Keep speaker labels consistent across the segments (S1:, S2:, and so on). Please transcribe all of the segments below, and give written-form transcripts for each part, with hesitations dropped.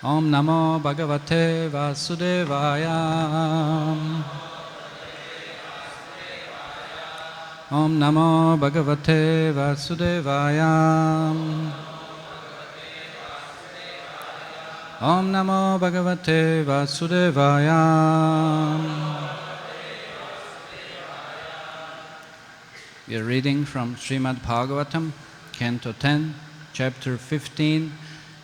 S1: Om Namo Bhagavate Vasudevaya. Om Namo Bhagavate Vasudevaya. Om Namo Bhagavate Vasudevaya. We are reading from Srimad Bhagavatam, Canto 10, Chapter 15,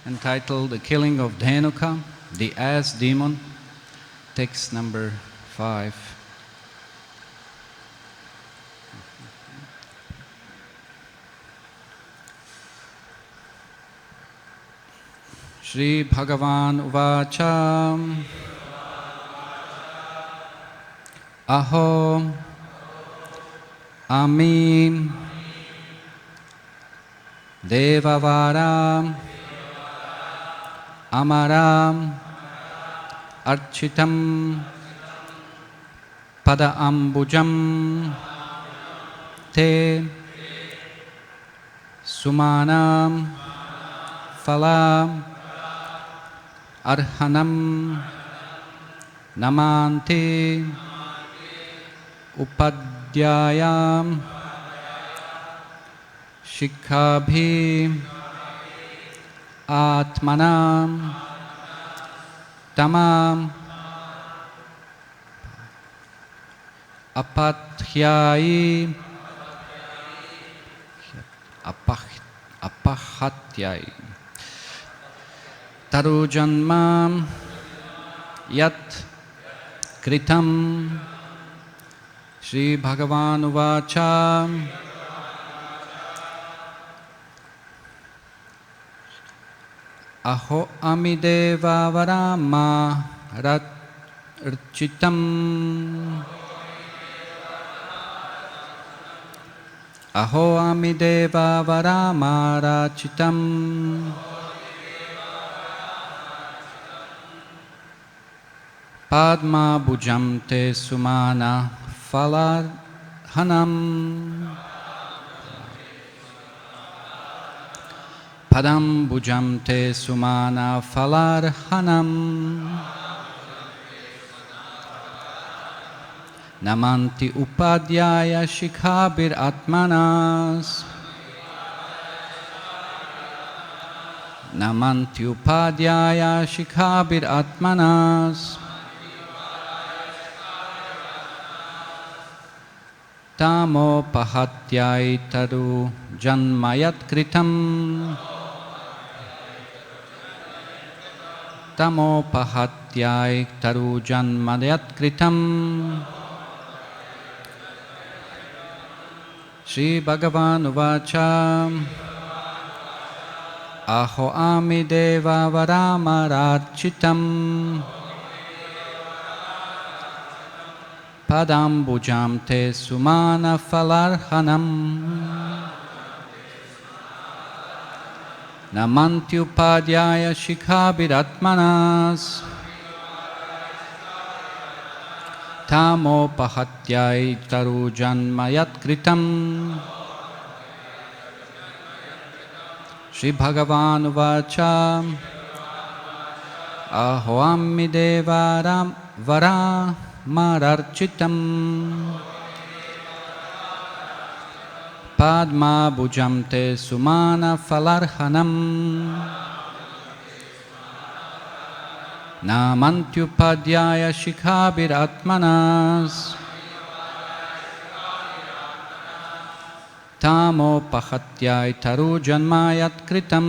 S1: entitled The Killing of Dhanuka, the Ass Demon, text number 5. Shri Bhagavan Uvacha Aho Ami Devavara Amaram Architam Pada Ambujam Te Sumanam Phala Arhanam Namanti Upadhyayam Shikhabhi Atmanam Tamam Apathyai Apahatyai Tarujanmam Yat Kritam. Shri Bhagavan Uvacha Aho Amideva Varama Rchitam. Aho Amideva Varama Rachitam. Padma Bhujam Te Sumana Phalarhanam. Padam Bhujam Te Sumana Phalarhanam. Namanti Upadhyaya Shikhabir Atmanas. Namanti Upadhyaya Shikhabir Atmanas. Tamo Pahatyai Taru Janmayat Kritam. Tamo Pahatyai Taru Janmayat Kritam. Shri Bhagavan Uvacha Aho Amideva Varama Rachitam. Padam Bhujam Te Sumana Phalarhanam. Namanti Upadhyaya Shikhabiratmanas. Tamo Pahatyai Taru Janmayat Kritam. Shri Bhagavan Uvacha Aho Amideva Vara Mararchitam. Padma Bhujam Te Sumana Phalarhanam. Namantyupadhyaya Shikhabir Atmanas. Tamo Pahatyai Taru Janmayat Kritam.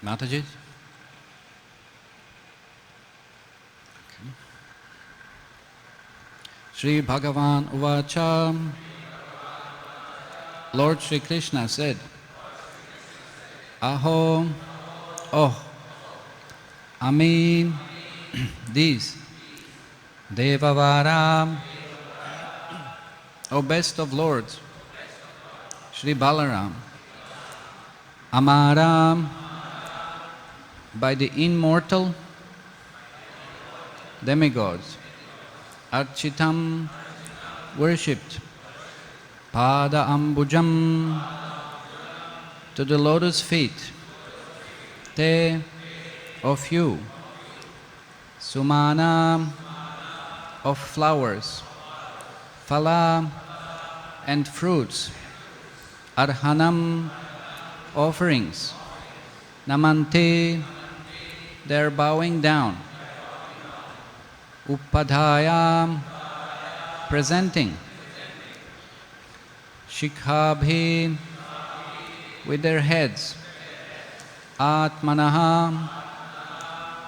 S1: Mataji? Sri Bhagavan Uvacha. Lord Sri Krishna said, Aho, oh, Ami, these, Devavara, O best of lords, Sri Balaram, Amaram, by the immortal demigods, Architam, worshipped, Pada Ambujam, to the lotus feet, Te, of you, Sumana, of flowers, Phala, and fruits, Arhanam, offerings, Namante, their bowing down, Upadhaya, presenting, Shikhabhi, with their heads, Atmanaha,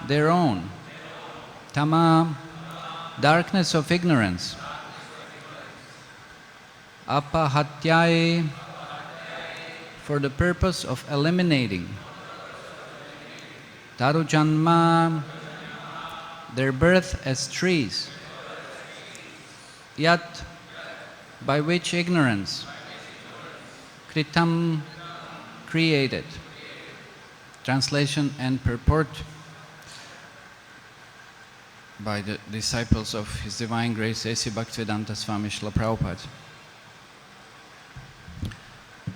S1: their own, Tama, darkness of ignorance, Apahatyai, for the purpose of eliminating, Tarujanma, their birth as trees, Yat, by which ignorance, Kritam, created. Translation and purport by the disciples of His Divine Grace A.C. Bhaktivedanta Swami Srila Prabhupada.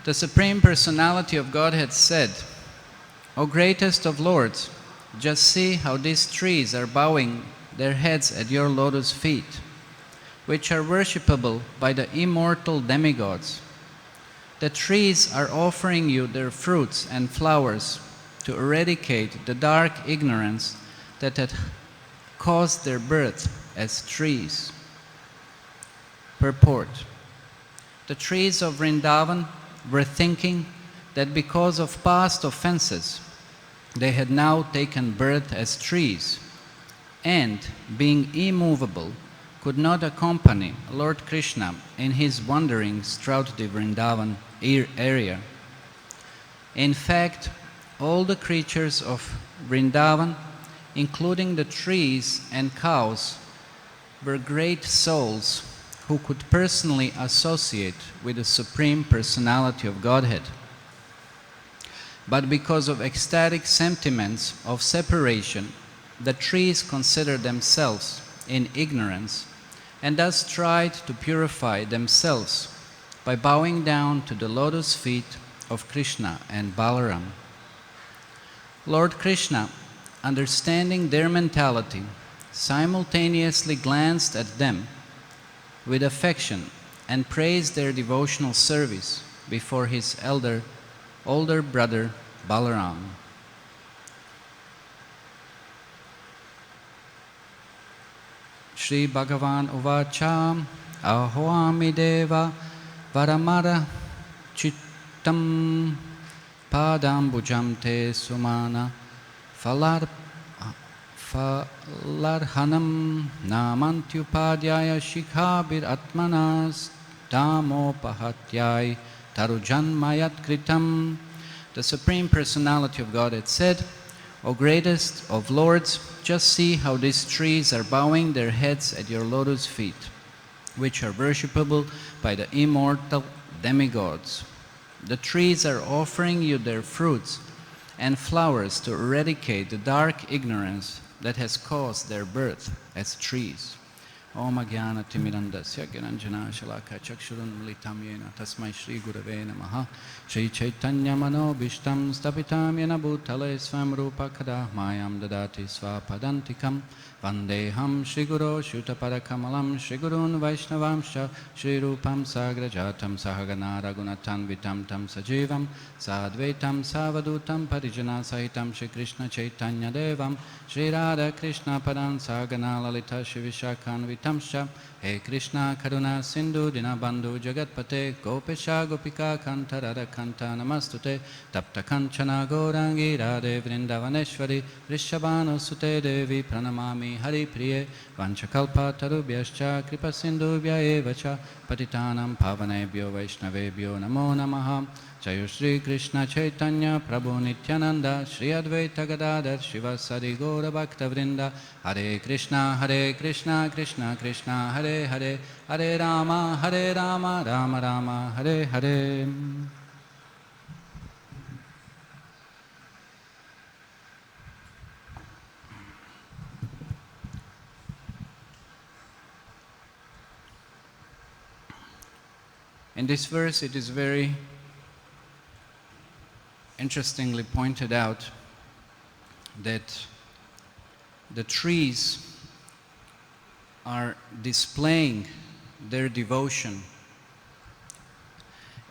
S1: The Supreme Personality of Godhead said, O greatest of lords, just see how these trees are bowing their heads at your lotus feet, which are worshipable by the immortal demigods. The trees are offering you their fruits and flowers to eradicate the dark ignorance that had caused their birth as trees. Purport. The trees of Vrindavan were thinking that because of past offenses, they had now taken birth as trees, and, being immovable, could not accompany Lord Krishna in his wanderings throughout the Vrindavan area. In fact, all the creatures of Vrindavan, including the trees and cows, were great souls who could personally associate with the Supreme Personality of Godhead. But because of ecstatic sentiments of separation, the trees considered themselves in ignorance and thus tried to purify themselves by bowing down to the lotus feet of Krishna and Balaram. Lord Krishna, understanding their mentality, simultaneously glanced at them with affection and praised their devotional service before his older brother Balaram. Sri Bhagavan Uvacha Ahoami Deva Varamara Chittam Padambujam Te Sumana Falarhanam Namantyupadyaya Shikhabir Atmanas Damopahatyai Tarujanmayat Kritam. The Supreme Personality of God had said, O greatest of lords, just see how these trees are bowing their heads at your lotus feet, which are worshipable by the immortal demigods. The trees are offering you their fruits and flowers to eradicate the dark ignorance that has caused their birth as trees. Om Ajnana Timirandasya Gyananjana Shalaka Chakshurun Militam Yena Tasmai Shri Gurave Namaha Shri Chaitanya Mano Bhishtam Stapitam Yena Bhutale Swam Rupa Kada Mayam Dadati Swapadantikam Vandeham Shri Guru Shutaparakamalam Shri Gurun Vaishnavamscha Shri Rupam Sagrajatam Sahagana Raghunathan Vitam Tam Sajivam Sadvaitam Savadutam Parijana Sahitam Shri Krishna Chaitanya Devam Shri Radha Krishna Padan Sagana Lalita Shri Vishakhan Vitamscha He Krishna Karuna Sindhu Dinabandhu Jagatpate Gopesha Gopika Kanta Radha Kanta Namastute Tapta Kanchana Gaurangi Radhe Vrindavaneshwari Rishabhanu Sute Devi Pranamami Hari Priye Vanchakalpa Tarubhyascha Kripa Sindhubhya Evacha Patitanam Pavanebhyo Vaishnavebhyo Namo Namaha Jayo Shri Krishna Chaitanya Prabhu Nityananda Shri Advaita Gadadhar Shivasadi Gaura Bhakta Vrinda Hare Krishna Krishna Krishna Hare Hare Hare Rama Rama Rama Hare Hare. In this verse, it is very interestingly pointed out that the trees are displaying their devotion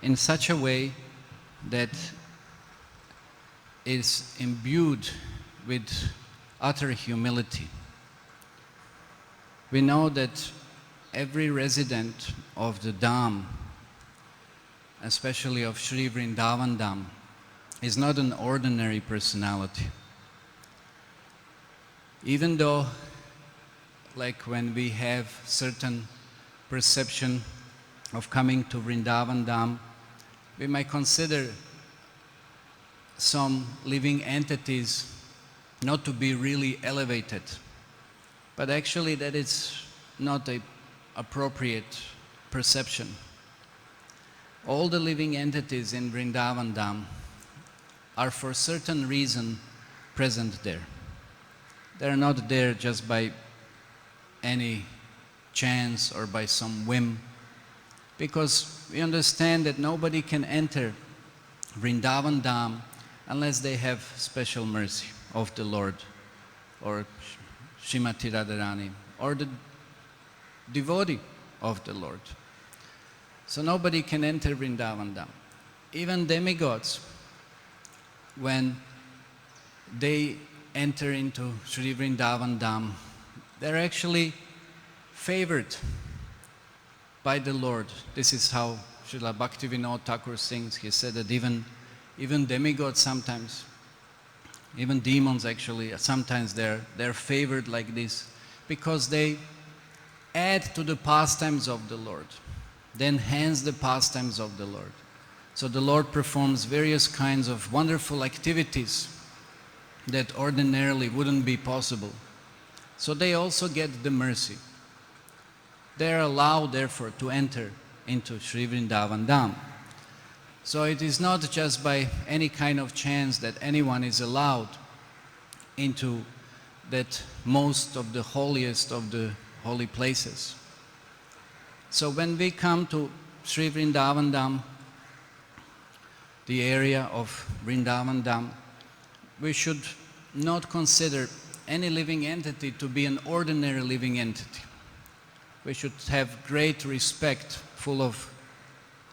S1: in such a way that is imbued with utter humility. We know that every resident of the Dham, especially of Sri Vrindavan Dham, is not an ordinary personality. Even though, like when we have certain perception of coming to Vrindavan Dham, we might consider some living entities not to be really elevated. But actually that is not an appropriate perception. All the living entities in Vrindavan Dham are for certain reason present there. They are not there just by any chance or by some whim, because we understand that nobody can enter Vrindavan Dham unless they have special mercy of the Lord or Srimati Radharani or the devotee of the Lord. So nobody can enter Vrindavan Dham. Even demigods, when they enter into Sri Vrindavan Dham, they're actually favored by the Lord. This is how Srila Bhaktivinoda Thakur sings. He said that even demigods sometimes, even demons actually, sometimes they're favored like this because they add to the pastimes of the Lord. They enhance the pastimes of the Lord. So the Lord performs various kinds of wonderful activities that ordinarily wouldn't be possible. So they also get the mercy. They are allowed, therefore, to enter into Sri Vrindavan Dham. So it is not just by any kind of chance that anyone is allowed into that most of the holiest of the holy places. So when we come to Sri Vrindavan Dham, the area of Vrindavan Dham, we should not consider any living entity to be an ordinary living entity. We should have great respect, full of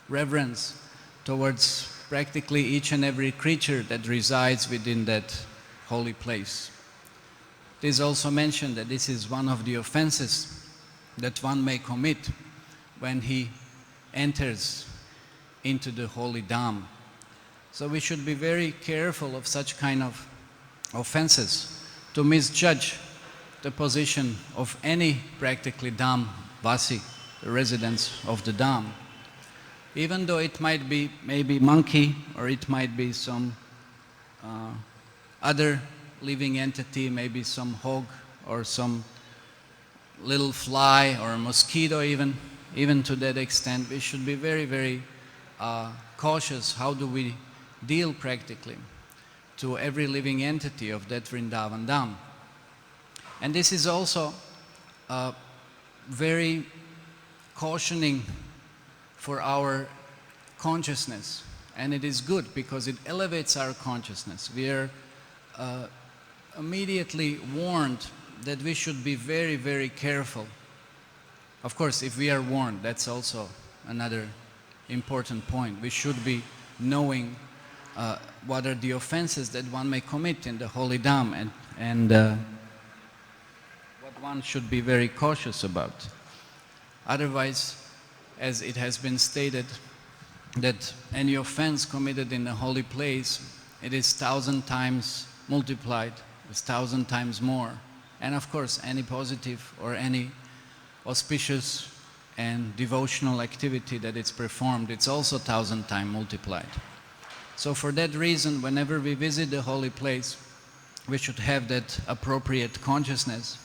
S1: reverence towards practically each and every creature that resides within that holy place. It is also mentioned that this is one of the offenses that one may commit when he enters into the holy Dham. So we should be very careful of such kind of offenses, to misjudge the position of any practically Dham Vasi, the residents of the Dham. Even though it might be maybe monkey or it might be some other living entity, maybe some hog or some little fly or a mosquito even to that extent, we should be very, very cautious. How do we deal practically to every living entity of that Vrindavan Dham? And this is also very cautioning for our consciousness, and it is good because it elevates our consciousness. We are immediately warned that we should be very, very careful. Of course, if we are warned, that's also another important point. We should be knowing what are the offenses that one may commit in the holy Dham, and what one should be very cautious about. Otherwise, as it has been stated, that any offense committed in a holy place, it is 1,000 times multiplied, it's 1,000 times more. And of course, any positive or any auspicious and devotional activity that it's performed, it's also 1,000 times multiplied. So for that reason, whenever we visit the holy place, we should have that appropriate consciousness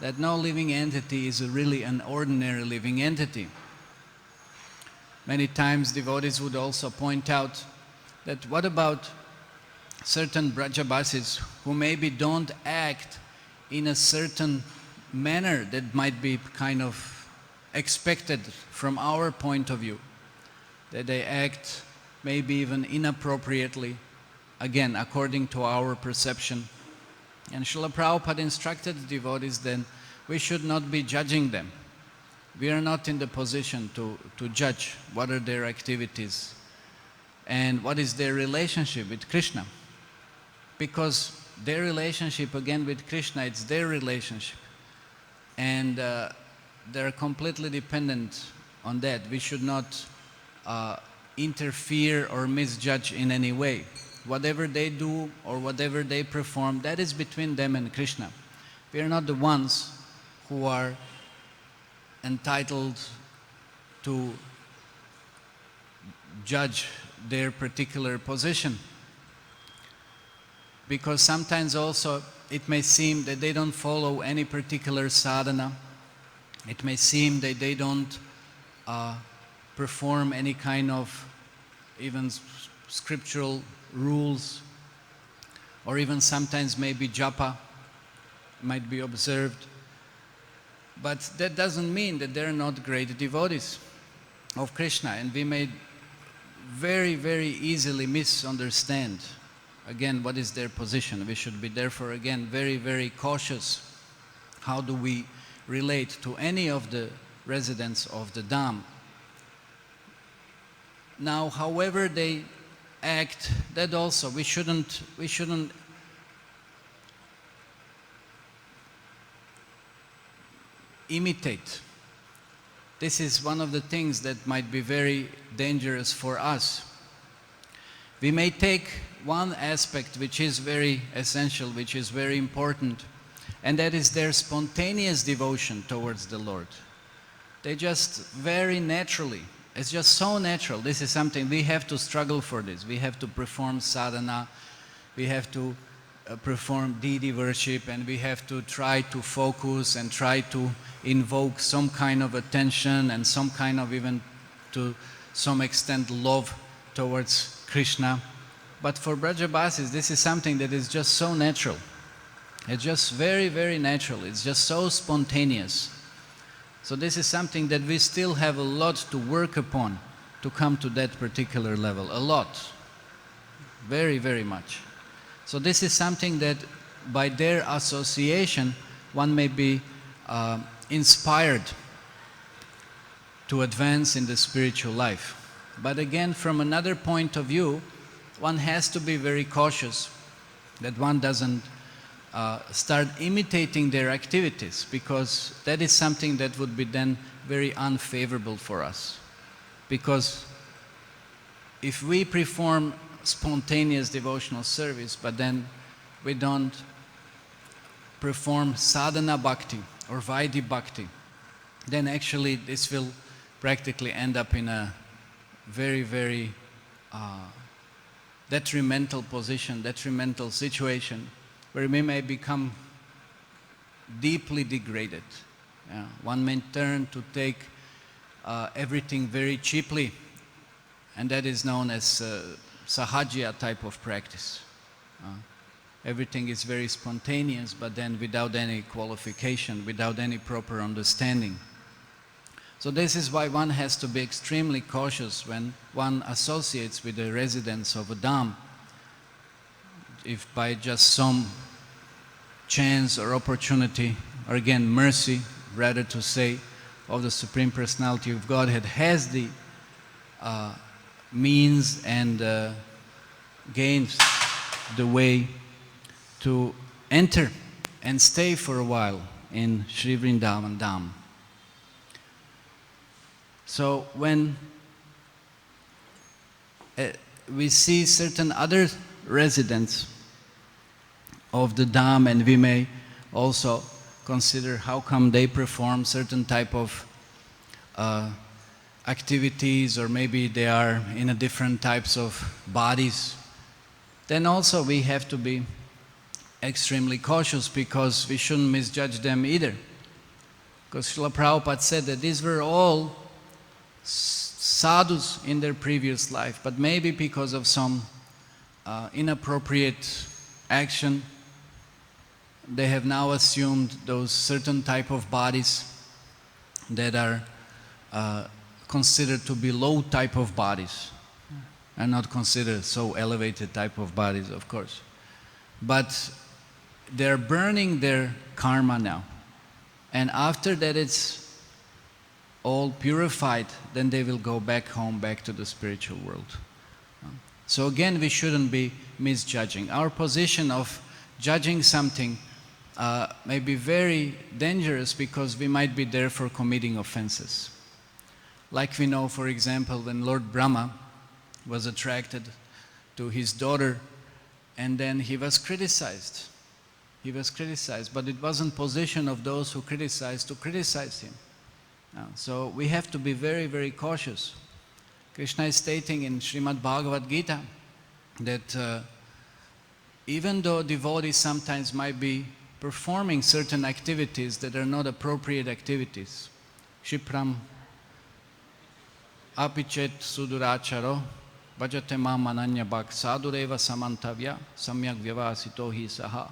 S1: that no living entity is really an ordinary living entity. Many times devotees would also point out that what about certain Brajabasis who maybe don't act in a certain manner that might be kind of expected from our point of view, that they act maybe even inappropriately, again according to our perception. And Srila Prabhupada instructed the devotees then we should not be judging them. We are not in the position to judge what are their activities and what is their relationship with Krishna. Because their relationship again with Krishna, it's their relationship. And they're completely dependent on that. We should not interfere or misjudge in any way. Whatever they do or whatever they perform, that is between them and Krishna. We are not the ones who are entitled to judge their particular position. Because sometimes also it may seem that they don't follow any particular sadhana. It may seem that they don't perform any kind of even scriptural rules, or even sometimes maybe japa might be observed. But that doesn't mean that they're not great devotees of Krishna, and we may very, very easily misunderstand again what is their position. We should be therefore again very, very cautious. How do we relate to any of the residents of the Dham? Now, however they act, that also we shouldn't imitate. This is one of the things that might be very dangerous for us. We may take one aspect which is very essential, which is very important, and that is their spontaneous devotion towards the Lord. They just very naturally, it's just so natural. This is something we have to struggle for this. We have to perform sadhana, we have to perform deity worship, and we have to try to focus and try to invoke some kind of attention and some kind of even to some extent love towards Krishna. But for Brajabasis, this is something that is just so natural. It's just very, very natural. It's just so spontaneous. So this is something that we still have a lot to work upon to come to that particular level. A lot. Very, very much. So this is something that by their association one may be inspired to advance in the spiritual life. But again, from another point of view, one has to be very cautious that one doesn't start imitating their activities, because that is something that would be then very unfavorable for us. Because if we perform spontaneous devotional service, but then we don't perform sadhana bhakti or vaidhi bhakti, then actually this will practically end up in a very, very detrimental position, detrimental situation, where we may become deeply degraded. One may turn to take everything very cheaply, and that is known as sahajya type of practice. Everything is very spontaneous, but then without any qualification, without any proper understanding. So this is why one has to be extremely cautious when one associates with the residents of a dham. If by just some chance or opportunity, or again mercy, rather to say, of the Supreme Personality of Godhead has the means and gains the way to enter and stay for a while in Sri Vrindavan Dham. So when we see certain other residents of the Dham, and we may also consider how come they perform certain type of activities, or maybe they are in a different types of bodies, then also we have to be extremely cautious, because we shouldn't misjudge them either. Because Srila Prabhupada said that these were all sadhus in their previous life, but maybe because of some inappropriate action, they have now assumed those certain type of bodies that are considered to be low type of bodies, and not considered so elevated type of bodies, of course. But they're burning their karma now, and after that it's all purified, then they will go back home, back to the spiritual world. So again, we shouldn't be misjudging. Our position of judging something may be very dangerous, because we might be there for committing offenses. Like we know, for example, when Lord Brahma was attracted to his daughter, and then he was criticized. He was criticized, but it wasn't position of those who criticized to criticize him. So we have to be very, very cautious. Krishna is stating in Srimad Bhagavad Gita that even though devotees sometimes might be performing certain activities that are not appropriate activities, Shipram apichet suduracharo bhajate mam ananya bhak sadureva samantavya samyak vyavasito hi saha.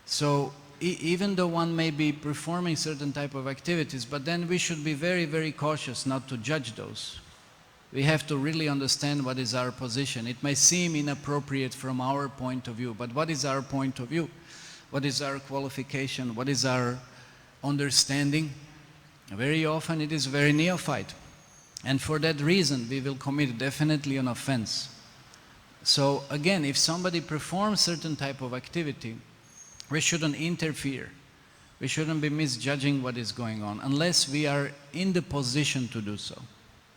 S1: So even though one may be performing certain type of activities, but then we should be very, very cautious not to judge those. We have to really understand what is our position. It may seem inappropriate from our point of view, but what is our point of view? What is our qualification? What is our understanding? Very often it is very neophyte. And for that reason, we will commit definitely an offense. So again, if somebody performs certain type of activity, we shouldn't interfere. We shouldn't be misjudging what is going on, unless we are in the position to do so.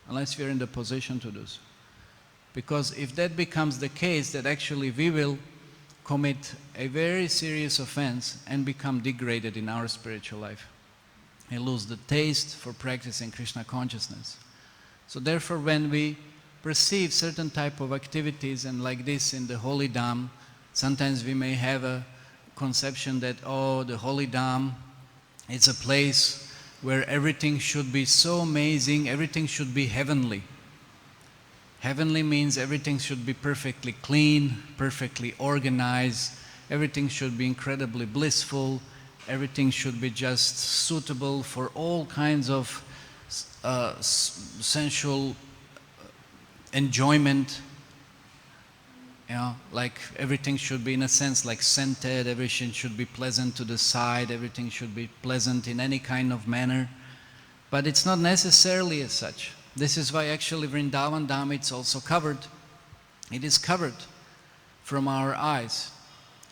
S1: Unless we are in the position to do so. Because if that becomes the case, that actually we will commit a very serious offense and become degraded in our spiritual life. We lose the taste for practicing Krishna consciousness. So therefore, when we perceive certain type of activities, and like this in the Holy Dham, sometimes we may have a conception that, oh, the Holy Dham, it's a place where everything should be so amazing, everything should be heavenly. Heavenly means everything should be perfectly clean, perfectly organized, everything should be incredibly blissful, everything should be just suitable for all kinds of sensual enjoyment. You know, like everything should be, in a sense, like scented, everything should be pleasant to the sight, everything should be pleasant in any kind of manner. But it's not necessarily as such. This is why actually Vrindavan Dham, it's also covered. It is covered from our eyes.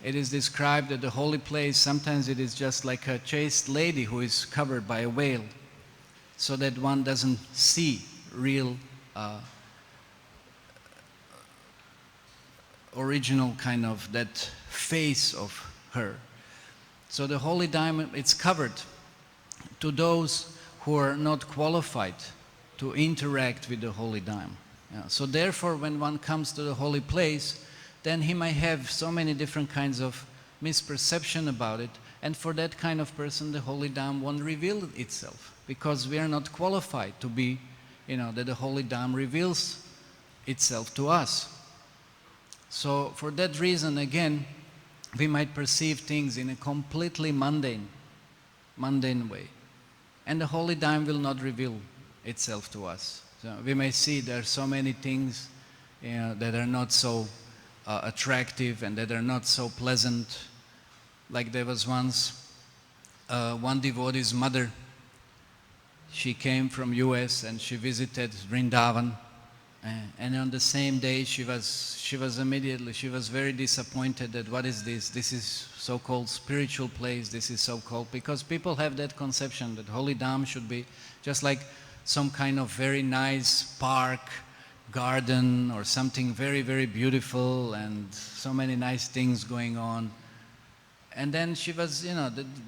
S1: It is described that the holy place, sometimes it is just like a chaste lady who is covered by a veil, so that one doesn't see real original kind of that face of her. So the holy diamond, it's covered to those who are not qualified to interact with the holy diamond. Yeah. So therefore, when one comes to the holy place, then he might have so many different kinds of misperception about it, and for that kind of person the holy dham won't reveal itself, because we are not qualified to be, that the holy dham reveals itself to us. So for that reason, again, we might perceive things in a completely mundane way, and the holy dham will not reveal itself to us. So we may see there are so many things that are not so attractive and that are not so pleasant, Like there was once one devotee's mother. She came from US and she visited Vrindavan, and on the same day she was very disappointed that what is this? This is so-called spiritual place, this is so-called, because people have that conception that holy dham should be just like some kind of very nice park, garden or something very, very beautiful and so many nice things going on. And then she was,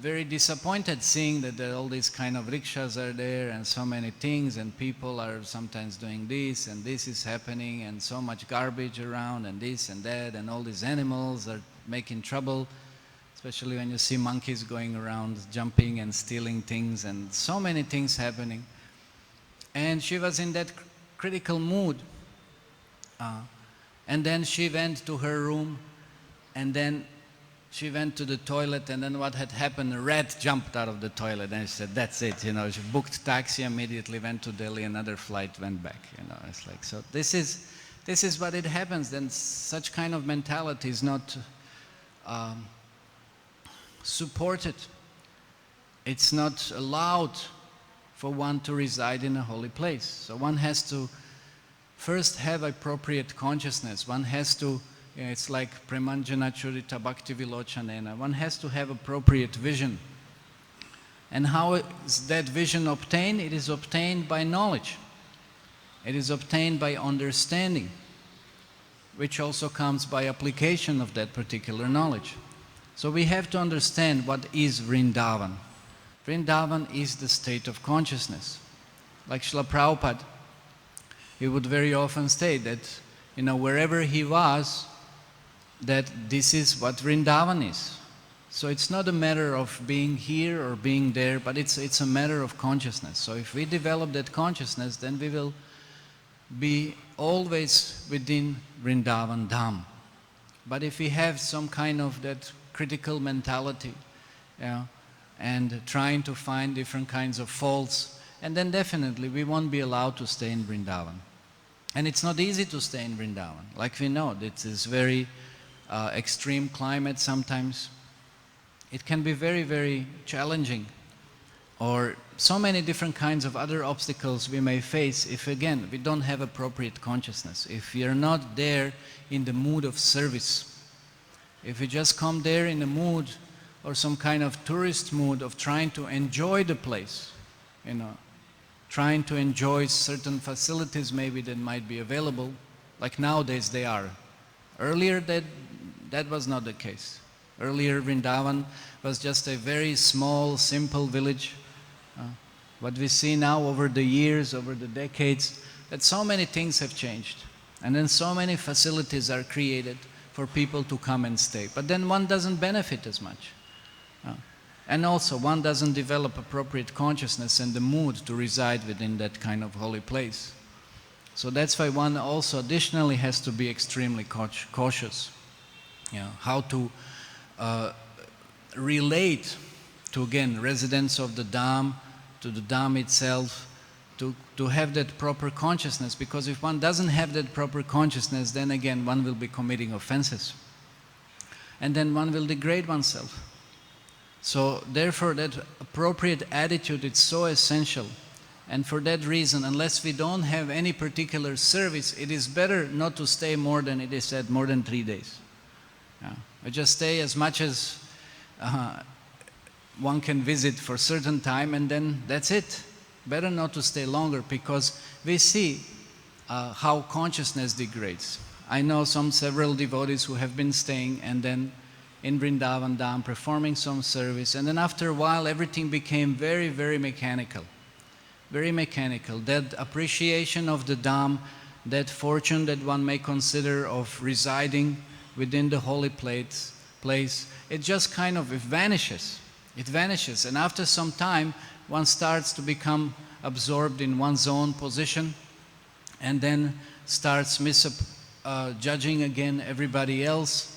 S1: very disappointed seeing that all these kind of rickshaws are there and so many things and people are sometimes doing this and this is happening and so much garbage around and this and that and all these animals are making trouble, especially when you see monkeys going around jumping and stealing things and so many things happening. And she was in that critical mood. And then she went to her room and then she went to the toilet, and then what had happened, a rat jumped out of the toilet and she said, that's it, she booked taxi immediately, went to Delhi, another flight, went back, it's like, so this is what it happens. Then such kind of mentality is not supported. It's not allowed for one to reside in a holy place. So one has to first have appropriate consciousness. One has to, it's like Premanjana Churita Bhakti Vilochanena. One has to have appropriate vision. And how is that vision obtained? It is obtained by knowledge. It is obtained by understanding, which also comes by application of that particular knowledge. So we have to understand what is Vrindavan. Vrindavan is the state of consciousness. Like Srila Prabhupada, he would very often state that, wherever he was, that this is what Vrindavan is. So it's not a matter of being here or being there, but it's a matter of consciousness. So if we develop that consciousness, then we will be always within Vrindavan Dham. But if we have some kind of that critical mentality, and trying to find different kinds of faults, and then definitely we won't be allowed to stay in Vrindavan. And it's not easy to stay in Vrindavan. Like we know, it is very extreme climate sometimes. It can be very, very challenging. Or so many different kinds of other obstacles we may face if, again, we don't have appropriate consciousness. If we are not there in the mood of service. If we just come there in a mood or some kind of tourist mood of trying to enjoy the place, trying to enjoy certain facilities maybe that might be available, like nowadays they are. Earlier that was not the case. Earlier Vrindavan was just a very small, simple village. What we see now over the years, over the decades, that so many things have changed. And then so many facilities are created for people to come and stay. But then one doesn't benefit as much. And also one doesn't develop appropriate consciousness and the mood to reside within that kind of holy place. So that's why one also additionally has to be extremely cautious. How to relate to, again, residents of the Dham, to the Dham itself, to have that proper consciousness, because if one doesn't have that proper consciousness, then again one will be committing offenses. And then one will degrade oneself. So therefore that appropriate attitude is so essential. And for that reason, unless we don't have any particular service, it is better not to stay more than, it is said, more than 3 days. We just stay as much as one can visit for a certain time, and then that's it. Better not to stay longer, because we see how consciousness degrades. I know several devotees who have been staying and then in Vrindavan Dham performing some service, and then after a while everything became very, very mechanical. Very mechanical. That appreciation of the Dham, that fortune that one may consider of residing within the holy place, it just kind of vanishes. It vanishes, and after some time one starts to become absorbed in one's own position, and then starts judging again everybody else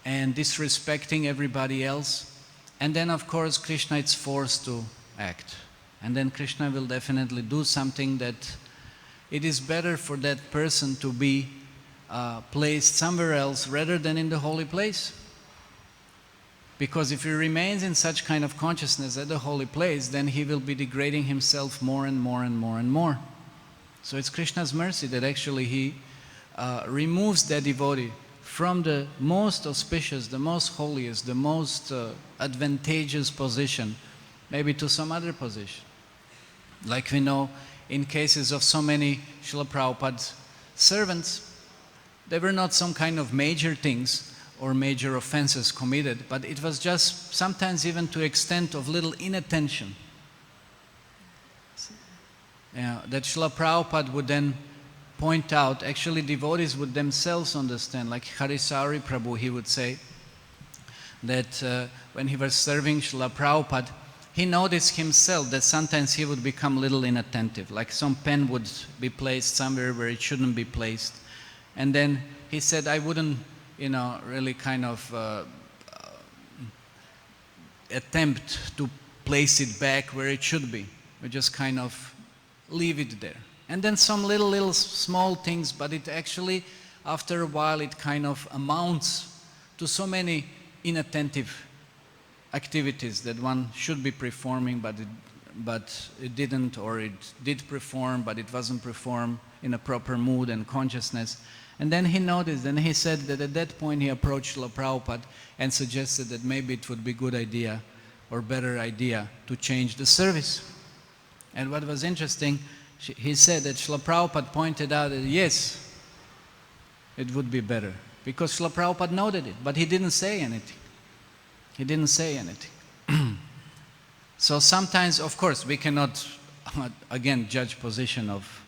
S1: and disrespecting everybody else. And then of course Krishna is forced to act. And then Krishna will definitely do something that it is better for that person to be placed somewhere else rather than in the holy place. Because if he remains in such kind of consciousness at the holy place, then he will be degrading himself more and more and more and more. So it's Krishna's mercy that actually he removes that devotee from the most auspicious, the most holiest, the most advantageous position, maybe to some other position. Like we know in cases of so many Srila Prabhupada's servants, there were not some kind of major things or major offenses committed, but it was just sometimes even to extent of little inattention. That Srila Prabhupada would then point out, actually devotees would themselves understand, like Harisari Prabhu, he would say that when he was serving Srila Prabhupada, he noticed himself that sometimes he would become a little inattentive, like some pen would be placed somewhere where it shouldn't be placed. And then he said, I wouldn't, really kind of attempt to place it back where it should be. We just kind of leave it there. And then some little small things, but it actually, after a while, it kind of amounts to so many inattentive activities that one should be performing, but it didn't, or it did perform, but it wasn't performed in a proper mood and consciousness. And then he noticed, and he said that at that point he approached Srila Prabhupada and suggested that maybe it would be a good idea or better idea to change the service. And what was interesting, he said that Srila Prabhupada pointed out that yes, it would be better, because Srila Prabhupada noted it, but he didn't say anything. He didn't say anything. So sometimes, of course, we cannot, again, judge position of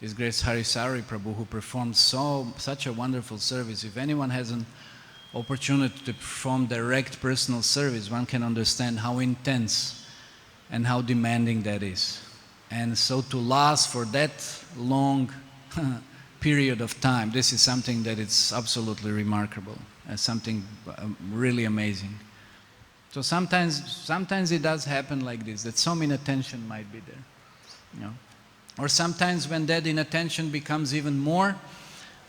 S1: His Grace Harisari Prabhu, who performed such a wonderful service. If anyone has an opportunity to perform direct personal service, one can understand how intense and how demanding that is. And so to last for that long period of time, this is something that is absolutely remarkable, something really amazing. So sometimes it does happen like this, that some inattention might be there. Or sometimes when that inattention becomes even more,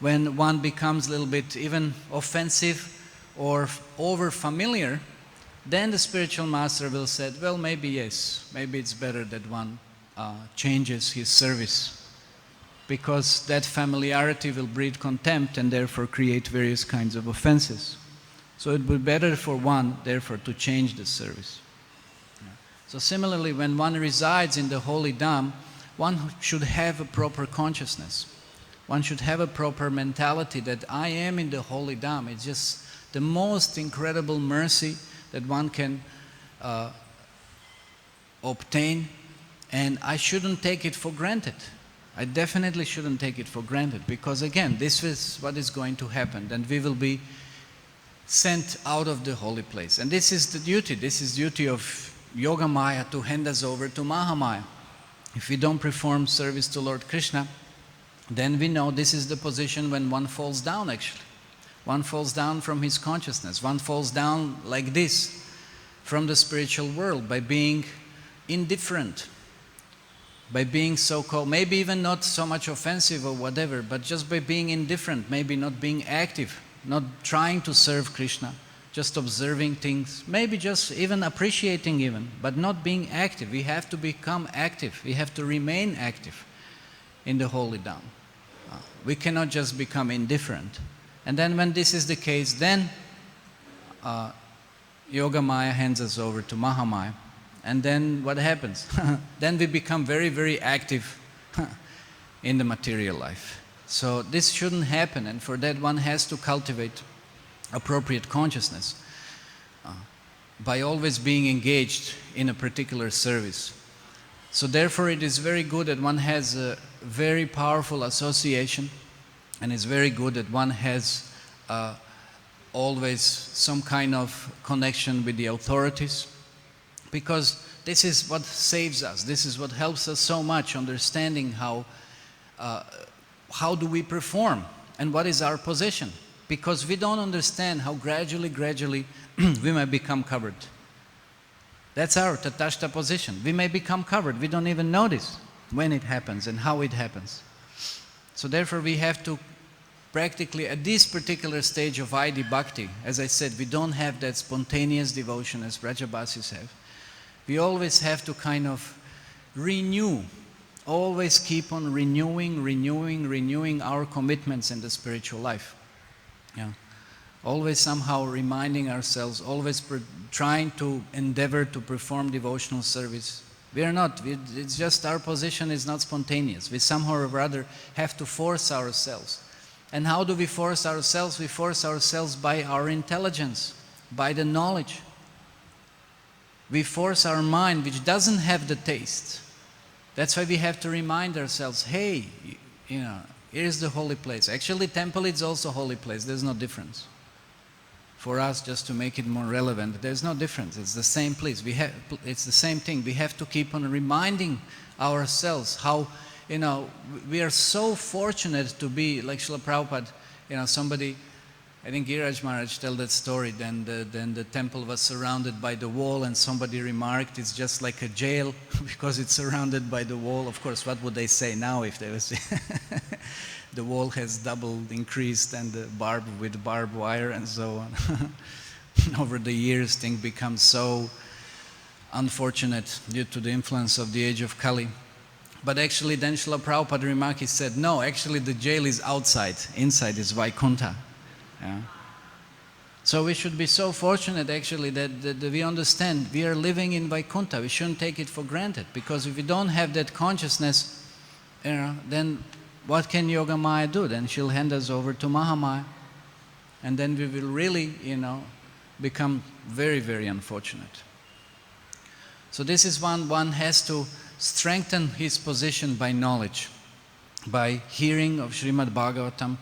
S1: when one becomes a little bit even offensive or over familiar, then the spiritual master will say, well, maybe yes, maybe it's better that one changes his service, because that familiarity will breed contempt and therefore create various kinds of offenses. So it would be better for one, therefore, to change the service. So similarly, when one resides in the holy dham, one should have a proper consciousness. One should have a proper mentality that I am in the holy dham. It's just the most incredible mercy that one can obtain, and I shouldn't take it for granted. I definitely shouldn't take it for granted, because again, this is what is going to happen, and we will be sent out of the holy place. And this is the duty of Yoga Maya, to hand us over to Mahamaya. If we don't perform service to Lord Krishna, then we know this is the position when one falls down actually. One falls down from his consciousness. One falls down like this from the spiritual world by being indifferent, by being so-called, maybe even not so much offensive or whatever, but just by being indifferent, maybe not being active, not trying to serve Krishna, just observing things, maybe just even appreciating even, but not being active. We have to become active. We have to remain active in the holy dham. We cannot just become indifferent. And then when this is the case, then Yoga Maya hands us over to Mahamaya. And then what happens? Then we become very, very active in the material life. So this shouldn't happen, and for that one has to cultivate appropriate consciousness by always being engaged in a particular service. So therefore it is very good that one has a very powerful association, and it's very good that one has always some kind of connection with the authorities, because this is what saves us. This is what helps us so much understanding how do we perform and what is our position. Because we don't understand how gradually we may become covered. That's our tatashta position. We may become covered. We don't even notice when it happens and how it happens. So therefore we have to practically at this particular stage of Vaidhi Bhakti, as I said, we don't have that spontaneous devotion as Brajabasis have. We always have to kind of renew, always keep on renewing our commitments in the spiritual life. Yeah. Always somehow reminding ourselves, always trying to endeavor to perform devotional service. We are not, it's just our position is not spontaneous. We somehow or rather have to force ourselves. And how do we force ourselves? We force ourselves by our intelligence, by the knowledge. We force our mind, which doesn't have the taste. That's why we have to remind ourselves, hey, here's the holy place. Actually, temple is also holy place. There's no difference. For us, just to make it more relevant, there's no difference. It's the same place. It's the same thing. We have to keep on reminding ourselves how, we are so fortunate to be, like Srila Prabhupada, somebody, I think Giraj Maharaj told that story, then the temple was surrounded by the wall and somebody remarked it's just like a jail because it's surrounded by the wall. Of course, what would they say now if they was the wall has doubled increased and the barbed wire and so on. Over the years things become so unfortunate due to the influence of the age of Kali. But actually then Srila Prabhupada remarked, he said, no, actually the jail is outside, inside is Vaikuntha. Yeah. So we should be so fortunate actually that we understand we are living in Vaikuntha. We shouldn't take it for granted, because if we don't have that consciousness, then what can Yoga Maya do? Then she'll hand us over to Mahamaya, and then we will really, become very, very unfortunate. So this is one has to strengthen his position by knowledge, by hearing of Srimad Bhagavatam,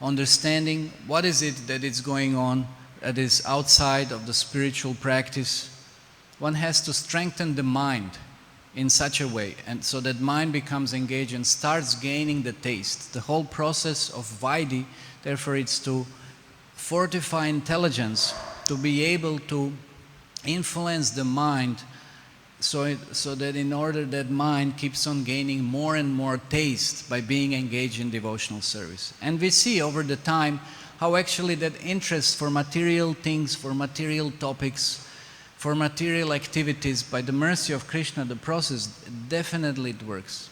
S1: understanding what is it that is going on that is outside of the spiritual practice. One has to strengthen the mind in such a way, and so that mind becomes engaged and starts gaining the taste. The whole process of Vaidhi, therefore, it's to fortify intelligence, to be able to influence the mind, so that in order that mind keeps on gaining more and more taste by being engaged in devotional service. And we see over the time how actually that interest for material things, for material topics, for material activities, by the mercy of Krishna, the process definitely it works.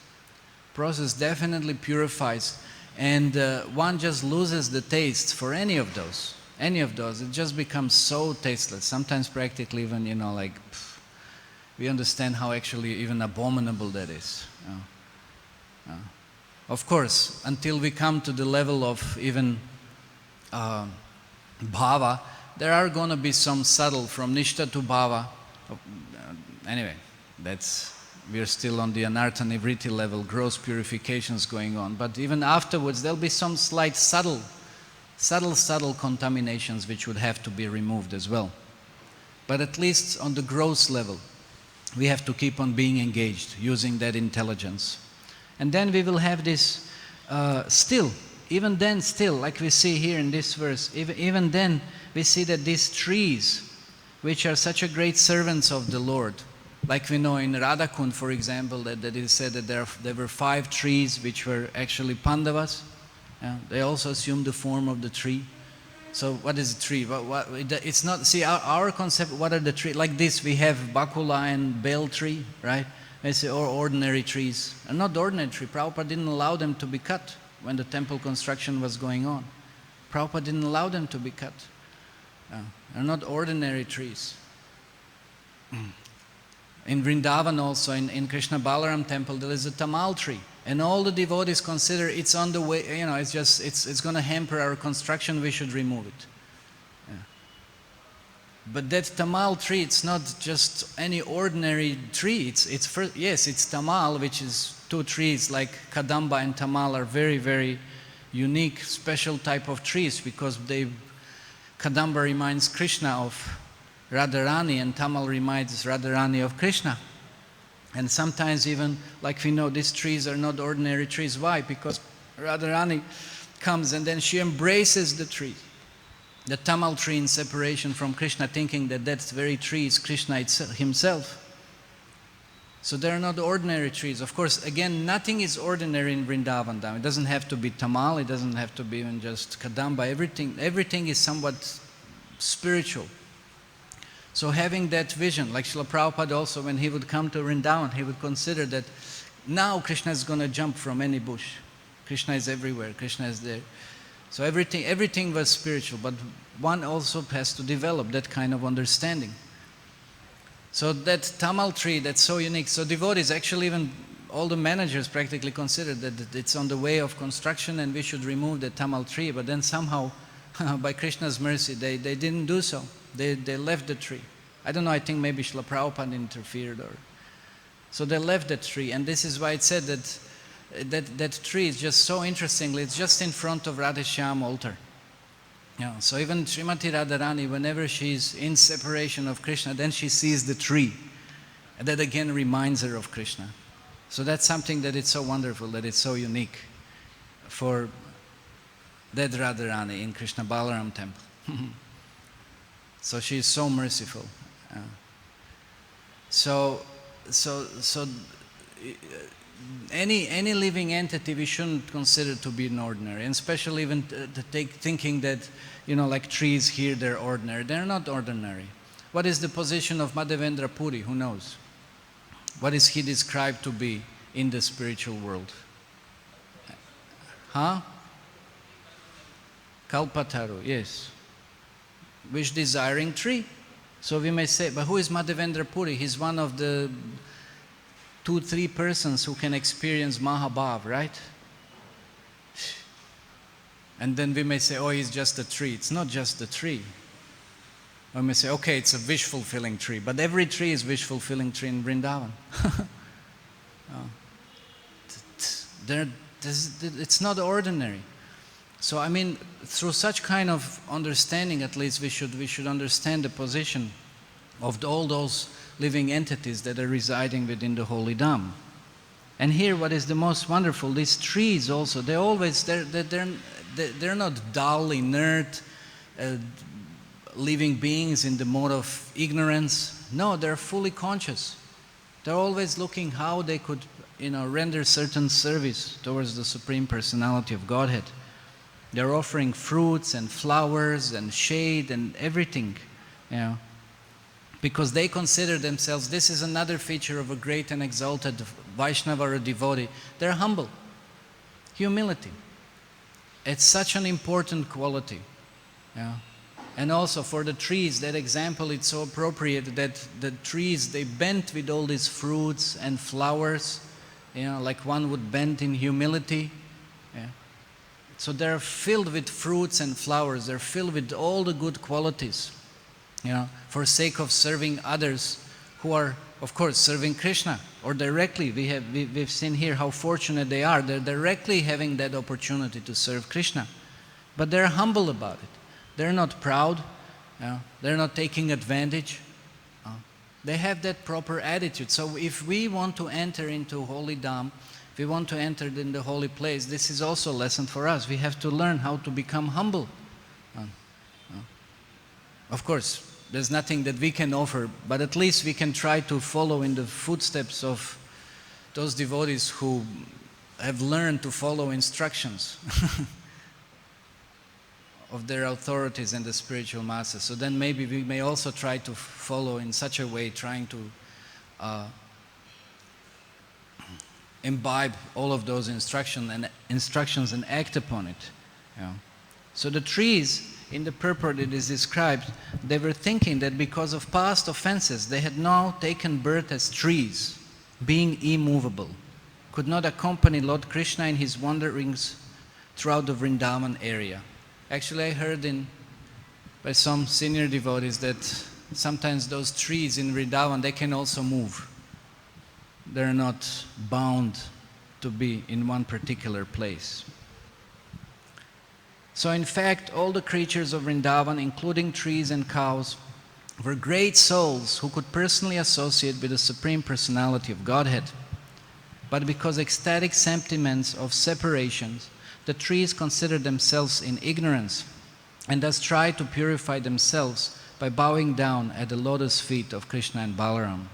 S1: Process definitely purifies, and one just loses the taste for any of those. It just becomes so tasteless. Sometimes practically even, we understand how actually even abominable that is. Of course, until we come to the level of even bhava, there are going to be some subtle, from nishta to bhava. Anyway, we are still on the anartha nivriti level, gross purifications going on. But even afterwards, there'll be some slight subtle contaminations which would have to be removed as well. But at least on the gross level, we have to keep on being engaged, using that intelligence. And then we will have this even then, like we see here in this verse, even then we see that these trees, which are such a great servants of the Lord, like we know in Radhakund, for example, that it is said that there were 5 trees which were actually Pandavas. They also assumed the form of the tree. So what is a tree? It's not, see our concept, what are the trees? Like this, we have Bakula and Bel tree, right? They say, or ordinary trees. And not ordinary tree. Prabhupada didn't allow them to be cut when the temple construction was going on. Prabhupada didn't allow them to be cut. They're not ordinary trees. In Vrindavan also, in Krishna Balaram temple, there is a tamal tree. And all the devotees consider it's on the way, it's going to hamper our construction, we should remove it. But that tamal tree, it's not just any ordinary tree. It's tamal, which is 2 trees like Kadamba and Tamal are very, very unique, special type of trees, because Kadamba reminds Krishna of Radharani and Tamal reminds Radharani of Krishna. And sometimes even, like we know, these trees are not ordinary trees. Why? Because Radharani comes and then she embraces the tree, the Tamal tree, in separation from Krishna, thinking that that very tree is Krishna himself. So they are not ordinary trees. Of course, again, nothing is ordinary in Vrindavan Dham. It doesn't have to be tamal, it doesn't have to be even just kadamba. Everything is somewhat spiritual. So having that vision, like Srila Prabhupada also, when he would come to Vrindavan, he would consider that now Krishna is going to jump from any bush. Krishna is everywhere, Krishna is there. So everything was spiritual, but one also has to develop that kind of understanding. So that tamal tree, that's so unique. So devotees, actually even all the managers practically consider that it's on the way of construction and we should remove the tamal tree. But then somehow, by Krishna's mercy, they didn't do so. They left the tree. I don't know, I think maybe Srila Prabhupada interfered. So they left that tree. And this is why it said that tree is just so interestingly, it's just in front of Radheshyam altar. Yeah, so even Srimati Radharani, whenever she's in separation of Krishna, then she sees the tree. And that again reminds her of Krishna. So that's something that it's so wonderful, that it's so unique for that Radharani in Krishna Balaram temple. So she is so merciful. So any living entity we shouldn't consider to be an ordinary, and especially even thinking that, like trees here, they're ordinary. They're not ordinary. What is the position of Madhavendra Puri? Who knows? What is he described to be in the spiritual world? Kalpataru, yes. Wish desiring tree. So we may say, but who is Madhavendra Puri? He's one of the 2-3 persons who can experience Mahabhav, right? And then we may say, oh, he's just a tree. It's not just a tree. Or we may say, okay, it's a wish-fulfilling tree. But every tree is wish-fulfilling tree in Vrindavan. It's not ordinary. So I mean, through such kind of understanding, at least we should understand the position of all those living entities that are residing within the holy Dham. And here, what is the most wonderful? These trees also, they're not dull, inert, living beings in the mode of ignorance. No, they're fully conscious. They're always looking how they could, render certain service towards the Supreme Personality of Godhead. They're offering fruits and flowers and shade and everything, because they consider themselves, this is another feature of a great and exalted Vaishnava or devotee, they're humble. Humility. It's such an important quality. And also for the trees, that example, it's so appropriate that the trees, they bend with all these fruits and flowers, like one would bend in humility. So they're filled with fruits and flowers. They're filled with all the good qualities, for sake of serving others who are, of course, serving Krishna. Or directly, we've seen here how fortunate they are. They're directly having that opportunity to serve Krishna. But they're humble about it. They're not proud. They're not taking advantage. They have that proper attitude. So if we want to enter into Holy Dham, if we want to enter in the holy place, this is also a lesson for us. We have to learn how to become humble. Of course, there's nothing that we can offer, but at least we can try to follow in the footsteps of those devotees who have learned to follow instructions of their authorities and the spiritual masters. So then maybe we may also try to follow in such a way, trying to imbibe all of those instructions and act upon it. So the trees, in the purport it is described, they were thinking that because of past offenses, they had now taken birth as trees, being immovable, could not accompany Lord Krishna in his wanderings throughout the Vrindavan area. Actually, I heard by some senior devotees that sometimes those trees in Vrindavan, they can also move. They're not bound to be in one particular place. So in fact, all the creatures of Vrindavan, including trees and cows, were great souls who could personally associate with the Supreme Personality of Godhead. But because ecstatic sentiments of separation, the trees considered themselves in ignorance and thus tried to purify themselves by bowing down at the lotus feet of Krishna and Balaram.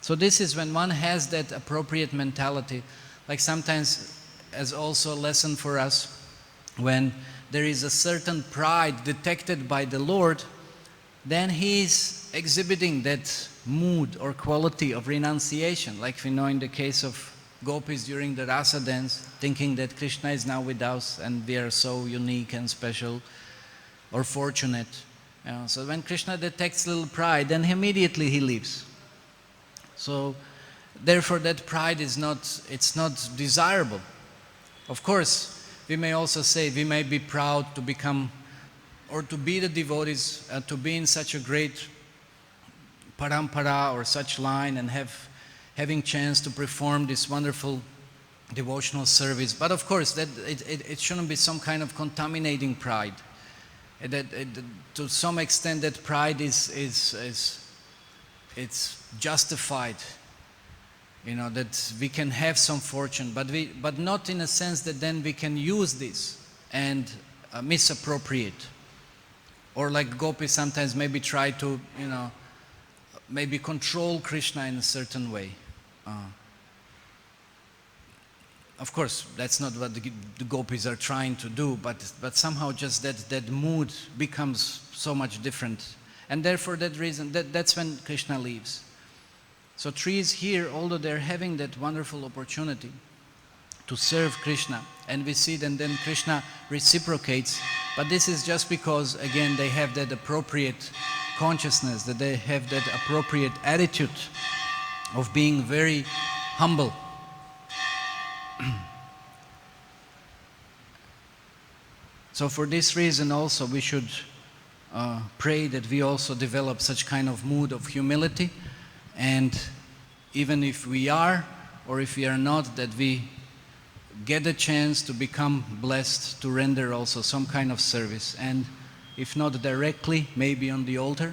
S1: So this is when one has that appropriate mentality, like sometimes as also a lesson for us, when there is a certain pride detected by the Lord, then He is exhibiting that mood or quality of renunciation, like we know in the case of gopis during the rasa dance, thinking that Krishna is now with us and we are so unique and special or fortunate. So when Krishna detects little pride, then immediately he leaves. So therefore that pride is not desirable. Of course, we may also say we may be proud to become or to be the devotees, to be in such a great parampara or such line and having chance to perform this wonderful devotional service. But of course, that it shouldn't be some kind of contaminating pride. To some extent, that pride is justified. That we can have some fortune, but not in a sense that then we can use this and misappropriate. Or like gopis sometimes maybe try to, maybe control Krishna in a certain way. Of course, that's not what the gopis are trying to do, but somehow just that mood becomes so much different. And therefore that reason, that's when Krishna leaves. So trees here, although they're having that wonderful opportunity to serve Krishna, and we see then Krishna reciprocates, but this is just because, again, they have that appropriate consciousness, that they have that appropriate attitude of being very humble. So for this reason also we should pray that we also develop such kind of mood of humility, and even if we are or if we are not, that we get a chance to become blessed to render also some kind of service, and if not directly, maybe on the altar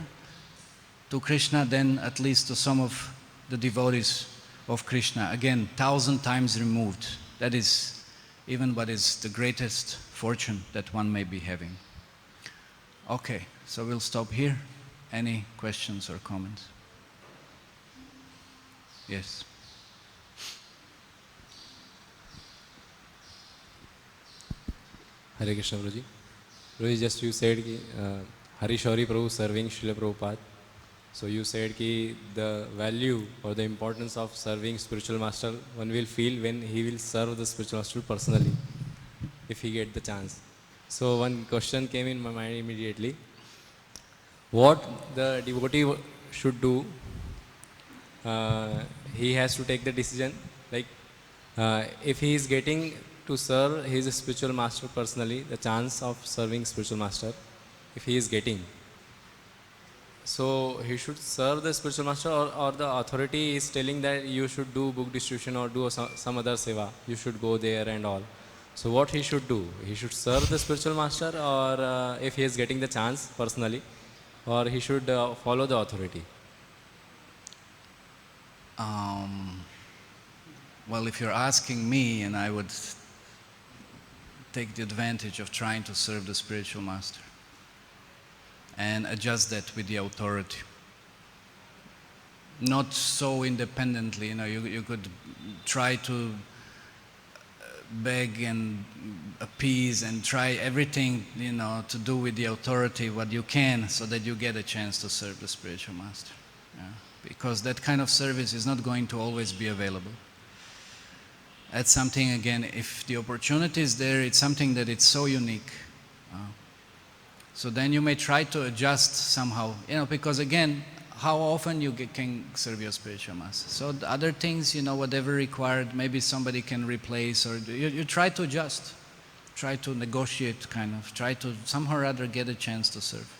S1: to Krishna, then at least to some of the devotees of Krishna. Again, 1,000 times removed. That is even what is the greatest fortune that one may be having. Okay, so we'll stop here. Any questions or comments? Yes.
S2: Hare Krishna Prabhuji. Prabhuji, just you said Hari Shauri Prabhu serving Srila Prabhupada. So you said ki the value or the importance of serving spiritual master one will feel when he will serve the spiritual master personally, if he get the chance. So one question came in my mind immediately. What the devotee should do? He has to take the decision, like if he is getting to serve his spiritual master personally, the chance of serving spiritual master, if he is getting, so he should serve the spiritual master, or the authority is telling that you should do book distribution or do some other seva, you should go there and all. So what he should do? He should serve the spiritual master, or if he is getting the chance personally, or he should follow the authority?
S1: Well, if you're asking me, and I would take the advantage of trying to serve the spiritual master and adjust that with the authority. Not so independently, you could try to beg and appease and try everything, to do with the authority what you can, so that you get a chance to serve the spiritual master. Yeah. Because that kind of service is not going to always be available. That's something, again, if the opportunity is there, it's something that it's so unique. So then you may try to adjust somehow, because again, how often you can serve your spiritual master. So the other things, whatever required, maybe somebody can replace, or you try to adjust, try to negotiate, try to somehow or other get a chance to serve.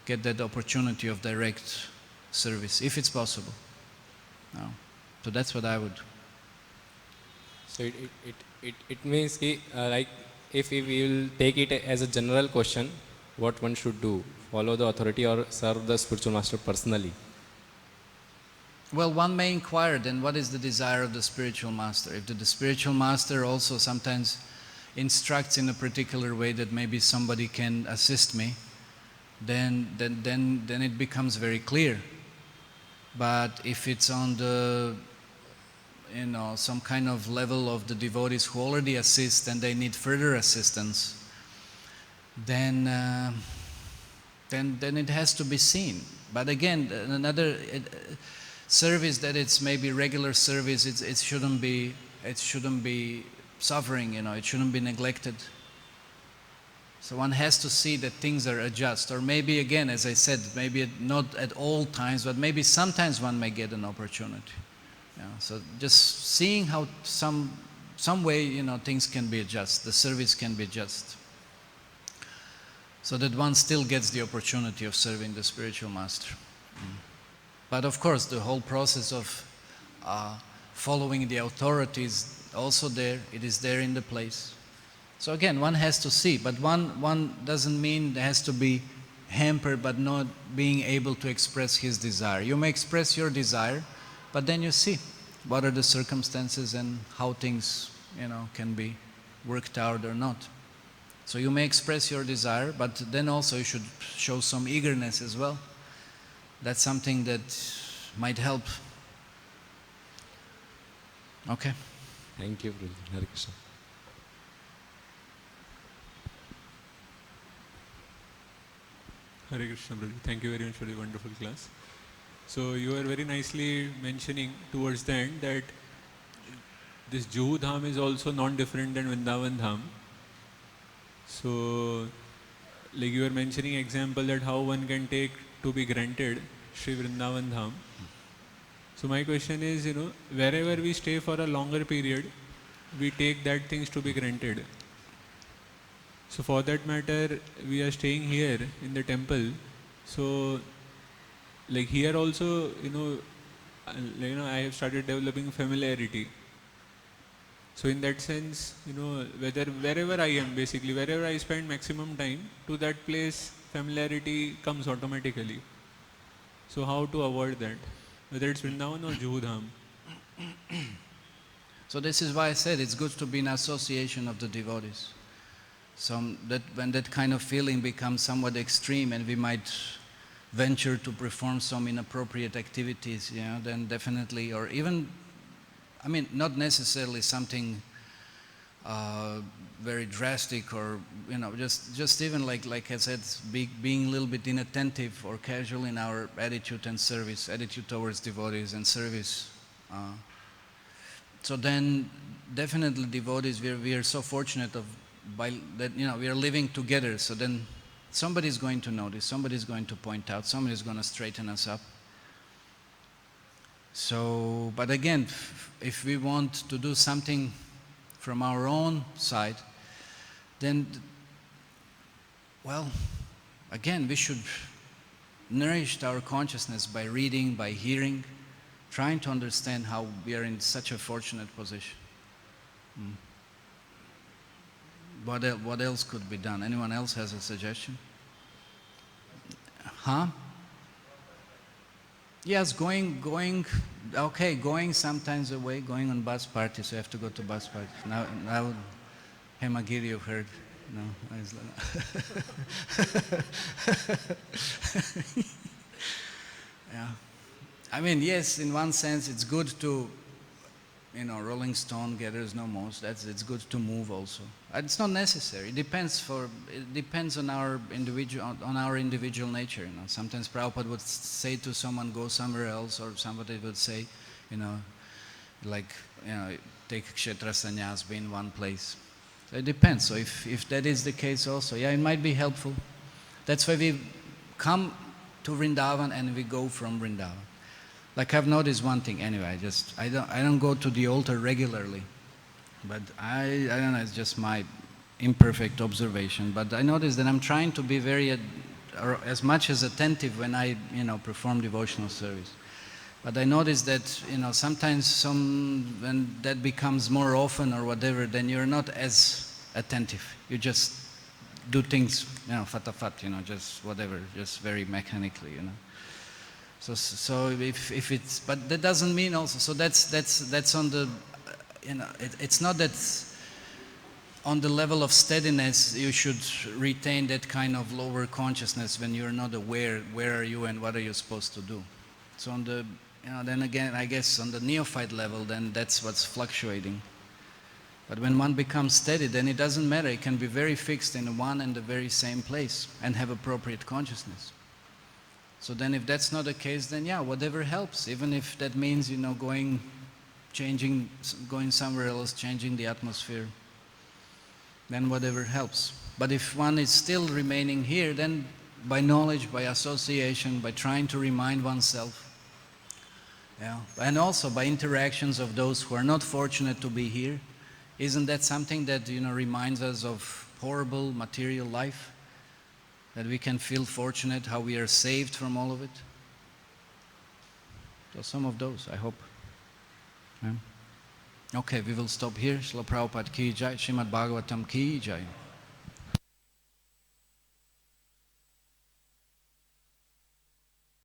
S1: Get that opportunity of direct service, if it's possible. So that's what I would.
S2: So it means like if we will take it as a general question, what one should do, follow the authority or serve the spiritual master personally?
S1: Well, one may inquire then what is the desire of the spiritual master. If the spiritual master also sometimes instructs in a particular way that maybe somebody can assist me, then it becomes very clear. But if it's on the, some kind of level of the devotees who already assist and they need further assistance, then it has to be seen. But again, another service that it's maybe regular service, it shouldn't be suffering, it shouldn't be neglected. So one has to see that things are adjust, or maybe again, as I said, maybe not at all times, but maybe sometimes one may get an opportunity. So just seeing how some way, things can be adjusted, the service can be adjusted, so that one still gets the opportunity of serving the spiritual master. But of course, the whole process of following the authorities also there, it is there in the place. So again, one has to see, but one doesn't mean it has to be hampered but not being able to express his desire. You may express your desire, but then you see what are the circumstances and how things, can be worked out or not. So you may express your desire, but then also you should show some eagerness as well. That's something that might help. Okay.
S2: Thank you, Prabhuji. Hare Krishna.
S3: Hare Krishna, Prabhuji. Thank you very much for the wonderful class. So you are very nicely mentioning towards the end that this Juhu Dham is also non-different than Vrindavan Dham. So, like you were mentioning example that how one can take to be granted Sri Vrindavan Dham. So my question is, wherever we stay for a longer period, we take that things to be granted. So for that matter, we are staying here in the temple. So, like here also, I have started developing familiarity. So in that sense, wherever I am, basically, wherever I spend maximum time, to that place, familiarity comes automatically. So how to avoid that? Whether it's Vrindavan or Juhu Dham.
S1: So this is why I said it's good to be in association of the devotees. So that when that kind of feeling becomes somewhat extreme and we might venture to perform some inappropriate activities, then definitely, or even, not necessarily something very drastic, or just even like I said, being a little bit inattentive or casual in our attitude and service, attitude towards devotees and service. So then, definitely devotees, we are so fortunate that we are living together. So then, somebody is going to notice, somebody is going to point out, somebody is going to straighten us up. So, but again, if we want to do something from our own side, then, again, we should nourish our consciousness by reading, by hearing, trying to understand how we are in such a fortunate position. What else could be done? Anyone else has a suggestion? Yes, going sometimes away, going on bus parties. You have to go to bus parties. Now Hemagiri, you've heard. No, yeah. Yes, in one sense, it's good to, Rolling Stone gathers no most. It's good to move also. It's not necessary. It depends on our individual nature. Sometimes Prabhupada would say to someone, go somewhere else, or somebody would say, take kshetra sannyas, be in one place. So it depends. So if that is the case also, it might be helpful. That's why we come to Vrindavan and we go from Vrindavan. Like I've noticed one thing anyway, I don't go to the altar regularly, but I don't know, it's just my imperfect observation, but I noticed that I'm trying to be or as much as attentive when I perform devotional service. But I noticed that sometimes when that becomes more often or whatever, then you're not as attentive. You just do things fatafat, just whatever, just very mechanically, So if it's, but that doesn't mean also, so that's on the, it's not that on the level of steadiness you should retain that kind of lower consciousness when you're not aware where are you and what are you supposed to do. So on the, then again, I guess on the neophyte level, then that's what's fluctuating. But when one becomes steady, then it doesn't matter. It can be very fixed in one and the very same place and have appropriate consciousness. So then if that's not the case, then yeah, whatever helps. Even if that means, going somewhere else, changing the atmosphere, then whatever helps. But if one is still remaining here, then by knowledge, by association, by trying to remind oneself, and also by interactions of those who are not fortunate to be here, isn't that something that reminds us of horrible material life? That we can feel fortunate, how we are saved from all of it? So some of those, I hope. Yeah. Okay, we will stop here. Srila Prabhupada ki jai, Srimad Bhagavatam ki jai.